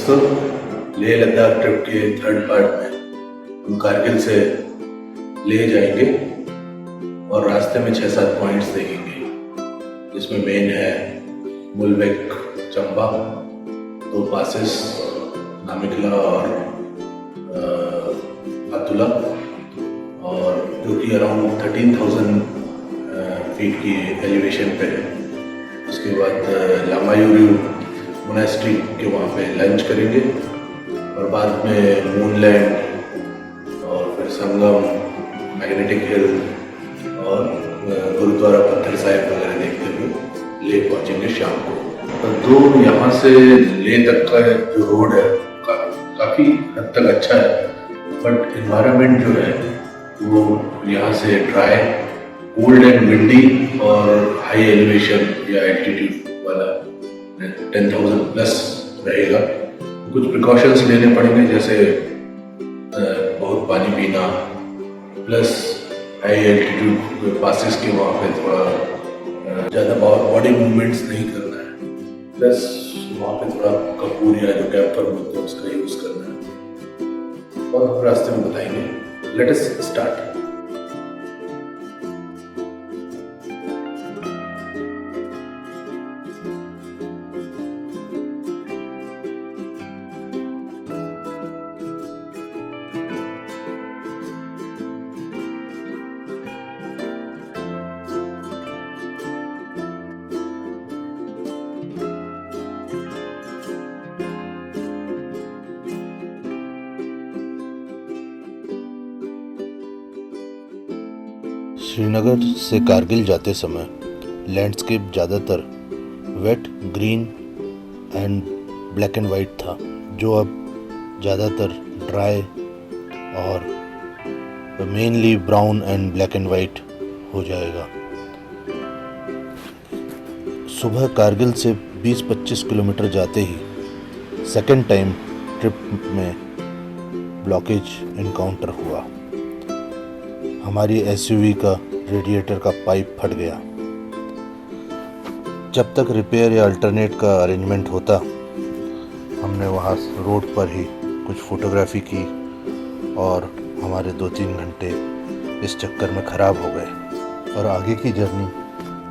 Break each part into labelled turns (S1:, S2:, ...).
S1: दोस्तों, लेह लद्दाख ट्रिप के third part में हम कारगिल से लेह जाएंगे और रास्ते में 6-7 पॉइंट्स देखेंगे, जिसमें मेन है मुलबेक चंबा, 2 पासेस नामिकला और अतुला, और जो कि अराउंड 13,000 फीट की एलिवेशन पे है। उसके बाद लामायूरू मोनेस्ट्री के वहाँ पे लंच करेंगे और बाद में मूनलैंड और फिर संगम, मैग्नेटिक हिल और गुरुद्वारा पत्थर साहिब वगैरह देखते हुए लेह पहुँचेंगे शाम को। तो यहाँ से लेह तक का जो रोड है काफ़ी हद तक अच्छा है, बट इन्वायरमेंट जो है वो यहाँ से ड्राई, कोल्ड एंड विंडी और हाई एलिवेशन या एल्टीट्यूड वाला 10,000 प्लस रहेगा। कुछ प्रिकॉशंस लेने पड़ेंगे, जैसे बहुत पानी पीना, प्लस हाई एल्टीट्यूड पासेस के वहाँ पे थोड़ा ज़्यादा बॉडी मूवमेंट्स नहीं करना है, प्लस वहाँ पे थोड़ा कपूर या जो कैम्फर बोलते हैं उसका यूज़ करना है, और रास्ते में बताएंगे। Let us start.
S2: श्रीनगर से कारगिल जाते समय लैंडस्केप ज़्यादातर wet, green and black and white था, जो अब ज़्यादातर ड्राई और mainly brown and black and white हो जाएगा। सुबह कारगिल से 20-25 किलोमीटर जाते ही सेकेंड टाइम ट्रिप में ब्लॉकेज इनकाउंटर हुआ। हमारी एसयूवी का रेडिएटर का पाइप फट गया। जब तक रिपेयर या अल्टरनेट का अरेंजमेंट होता, हमने वहाँ रोड पर ही कुछ फोटोग्राफी की और हमारे 2-3 घंटे इस चक्कर में ख़राब हो गए और आगे की जर्नी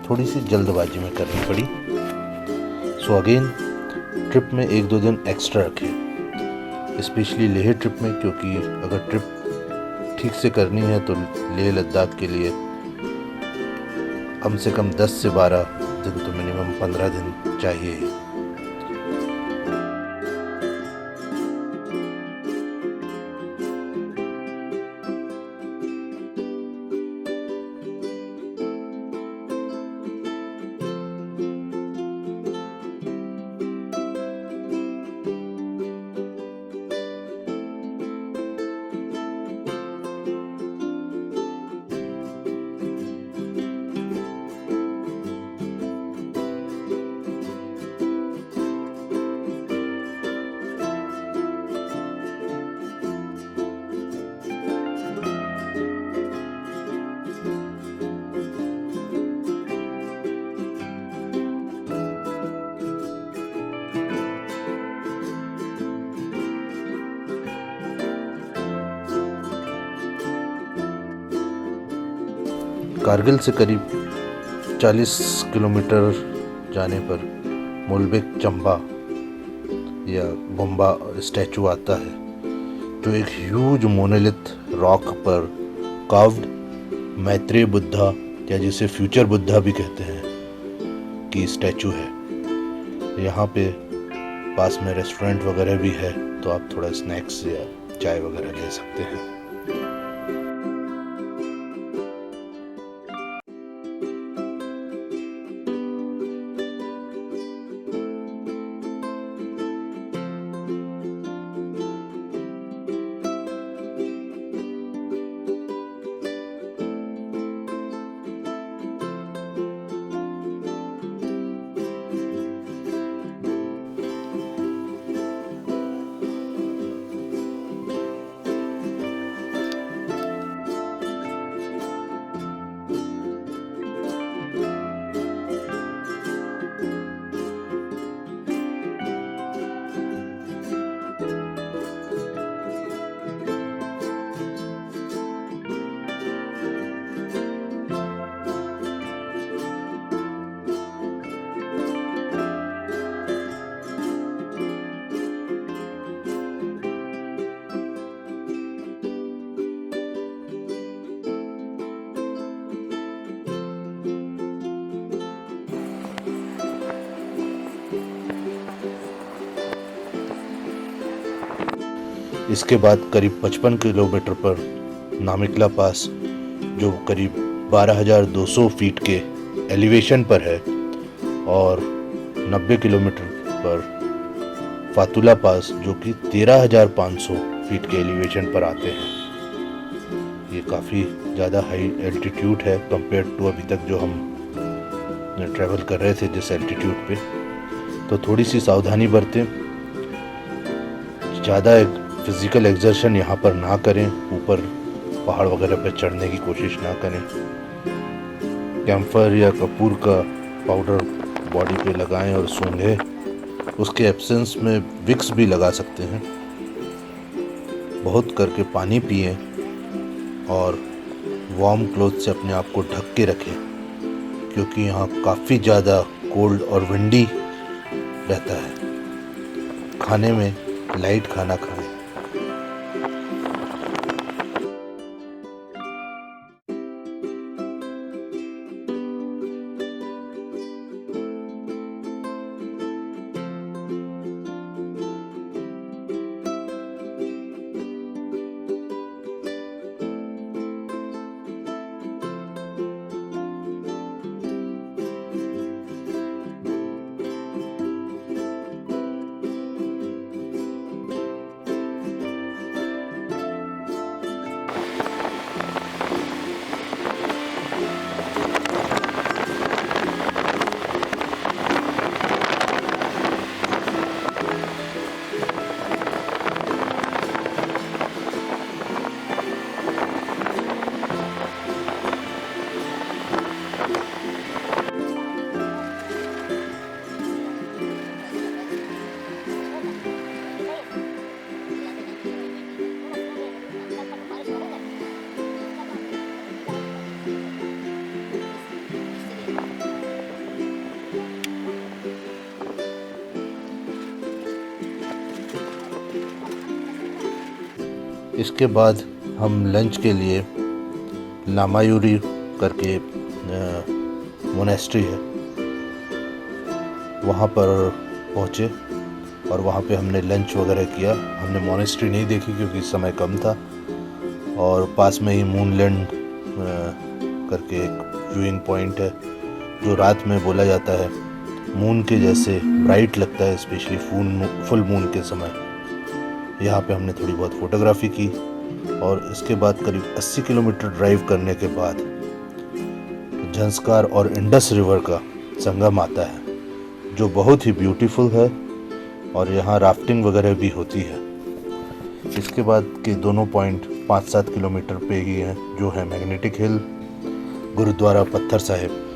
S2: थोड़ी सी जल्दबाजी में करनी पड़ी। सो अगेन ट्रिप में 1-2 दिन एक्स्ट्रा रखे, स्पेशली लेह ट्रिप में, क्योंकि अगर ट्रिप ठीक से करनी है तो लेह लद्दाख के लिए कम से कम 10 से 12 दिन तो मिनिमम 15 दिन चाहिए ही। कारगिल से करीब 40 किलोमीटर जाने पर मुलबेक चंबा या बम्बा स्टैचू आता है, जो एक ह्यूज मोनोलिथ रॉक पर कार्व्ड मैत्रेय बुद्धा, या जिसे फ्यूचर बुद्धा भी कहते हैं, की स्टैचू है। यहाँ पे पास में रेस्टोरेंट वगैरह भी है, तो आप थोड़ा स्नैक्स या चाय वगैरह ले सकते हैं। इसके बाद करीब 55 किलोमीटर पर नामिकला पास, जो करीब 12,200 फीट के एलिवेशन पर है, और 90 किलोमीटर पर फातुला पास जो कि 13,500 फीट के एलिवेशन पर आते हैं। ये काफ़ी ज़्यादा हाई एल्टीट्यूड है कंपेयर टू अभी तक जो हम ट्रैवल कर रहे थे जिस एल्टीट्यूड पे। तो थोड़ी सी सावधानी बरतें, ज़्यादा फिज़िकल एक्सर्शन यहाँ पर ना करें, ऊपर पहाड़ वगैरह पर चढ़ने की कोशिश ना करें। कैम्फर या कपूर का पाउडर बॉडी पे लगाएं और सूंघें। उसके एब्सेंस में विक्स भी लगा सकते हैं। बहुत करके पानी पिएं और वार्म क्लोथ से अपने आप को ढक के रखें, क्योंकि यहाँ काफ़ी ज़्यादा कोल्ड और विंडी रहता है। खाने में लाइट खाना खाएं। इसके बाद हम लंच के लिए लामायूरी करके मोनेस्ट्री है, वहाँ पर पहुँचे और वहाँ पे हमने लंच वगैरह किया। हमने मोनेस्ट्री नहीं देखी क्योंकि समय कम था, और पास में ही मूनलैंड करके एक व्यूइंग पॉइंट है जो रात में बोला जाता है मून के जैसे ब्राइट लगता है, स्पेशली फुल मून के समय। यहाँ पे हमने थोड़ी बहुत फोटोग्राफी की, और इसके बाद करीब 80 किलोमीटर ड्राइव करने के बाद झंस्कार और इंडस रिवर का संगम आता है, जो बहुत ही ब्यूटीफुल है, और यहाँ राफ्टिंग वगैरह भी होती है। इसके बाद के दोनों पॉइंट 5-7 किलोमीटर पे ही हैं, जो है मैग्नेटिक हिल, गुरुद्वारा पत्थर साहिब।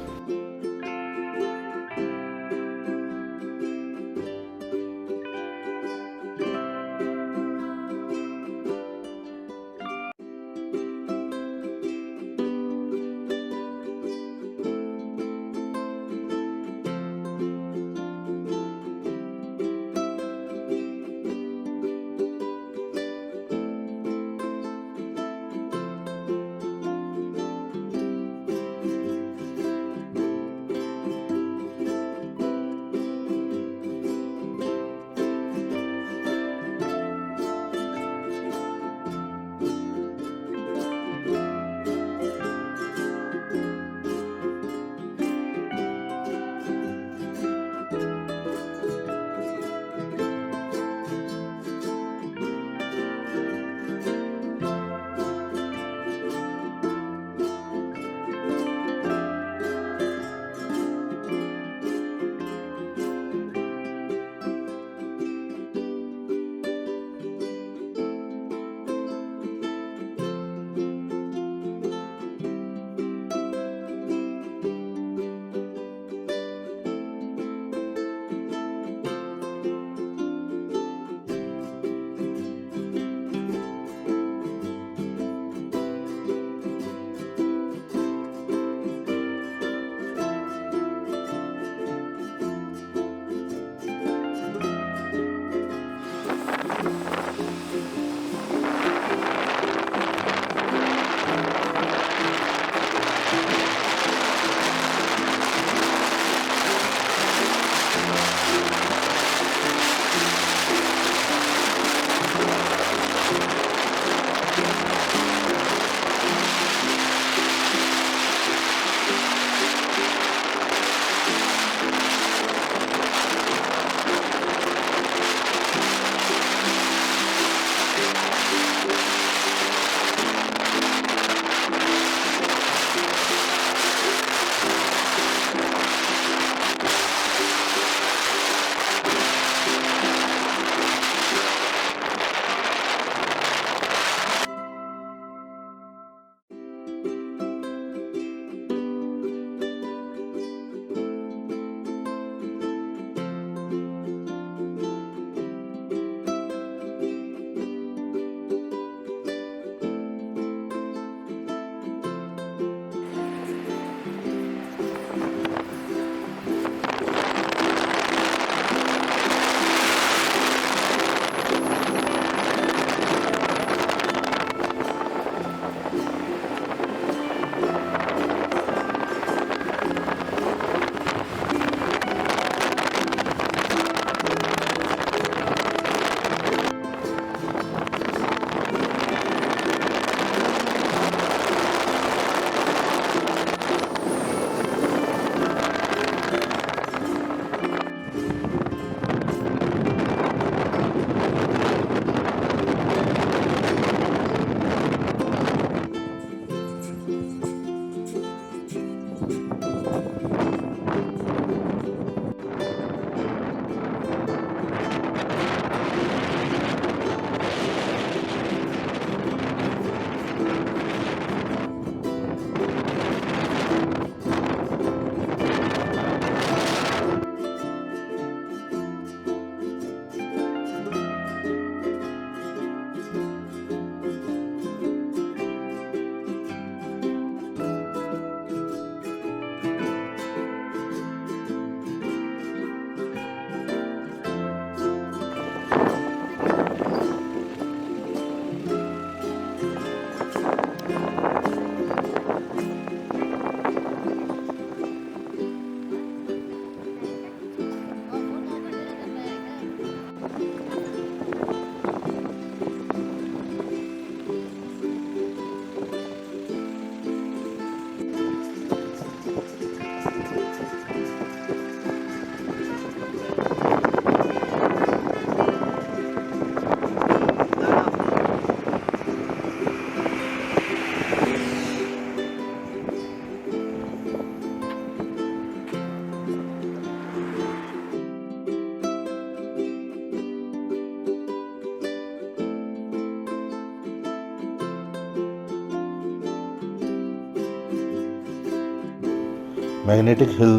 S2: मैग्नेटिक हिल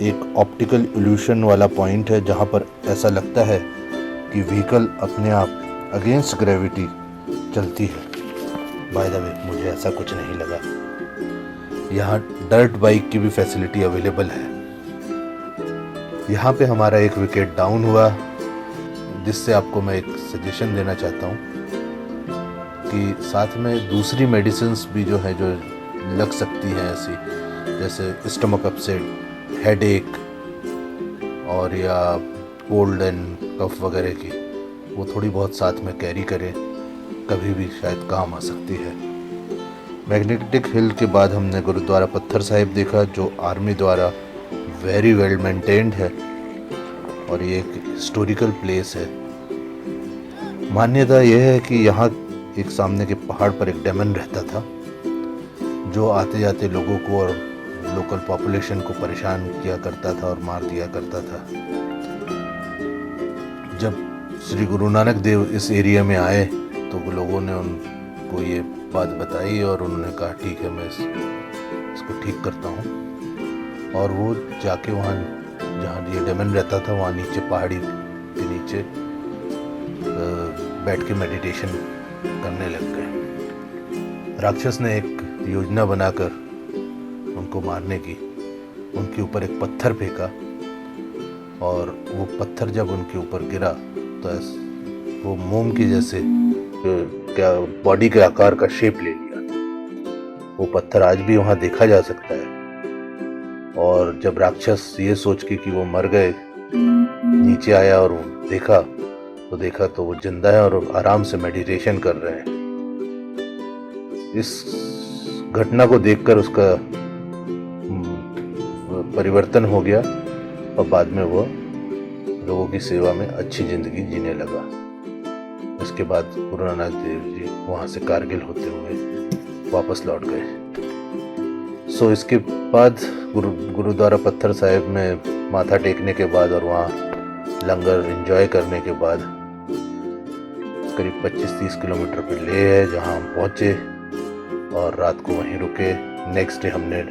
S2: एक ऑप्टिकल इल्यूशन वाला पॉइंट है जहाँ पर ऐसा लगता है कि व्हीकल अपने आप अगेंस्ट ग्रेविटी चलती है। बाय द वे मुझे ऐसा कुछ नहीं लगा। यहाँ डर्ट बाइक की भी फैसिलिटी अवेलेबल है। यहाँ पे हमारा एक विकेट डाउन हुआ, जिससे आपको मैं एक सजेशन देना चाहता हूँ कि साथ में दूसरी मेडिसिन्स भी जो है जो लग सकती हैं ऐसी, जैसे स्टमक अपसेट, हेडेक और या कोल्ड एंड कफ वगैरह की, वो थोड़ी बहुत साथ में कैरी करें, कभी भी शायद काम आ सकती है। मैग्नेटिक हिल के बाद हमने गुरुद्वारा पत्थर साहिब देखा, जो आर्मी द्वारा वेरी वेल मेंटेन्ड है और ये एक हिस्टोरिकल प्लेस है। मान्यता यह है कि यहाँ एक सामने के पहाड़ पर एक डेमन रहता था, जो आते जाते लोगों को और लोकल पॉपुलेशन को परेशान किया करता था और मार दिया करता था। जब श्री गुरु नानक देव इस एरिया में आए तो लोगों ने उनको ये बात बताई और उन्होंने कहा ठीक है, मैं इसको ठीक करता हूँ। और वो जाके वहाँ जहाँ ये डेमन रहता था वहाँ नीचे पहाड़ी के नीचे बैठ के मेडिटेशन करने लग गए। राक्षस ने एक योजना बनाकर उनको मारने की, उनके ऊपर एक पत्थर फेंका और वो पत्थर जब उनके ऊपर गिरा तो वो मोम के जैसे क्या बॉडी के आकार का शेप ले लिया। वो पत्थर आज भी वहाँ देखा जा सकता है। और जब राक्षस ये सोच के कि वो मर गए नीचे आया और देखा तो वो जिंदा है और आराम से मेडिटेशन कर रहे हैं। इस घटना को देखकर उसका परिवर्तन हो गया और बाद में वो लोगों की सेवा में अच्छी जिंदगी जीने लगा। इसके बाद गुरु नानक देव जी वहाँ से कारगिल होते हुए वापस लौट गए। सो इसके बाद गुरुद्वारा पत्थर साहिब में माथा टेकने के बाद और वहाँ लंगर एंजॉय करने के बाद करीब 25-30 किलोमीटर पे लेह है, जहाँ हम पहुँचे और रात को वहीं रुके। नेक्स्ट डे हमने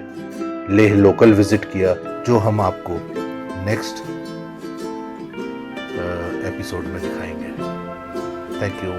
S2: लेह लोकल विजिट किया, जो हम आपको नेक्स्ट एपिसोड में दिखाएंगे। Thank you.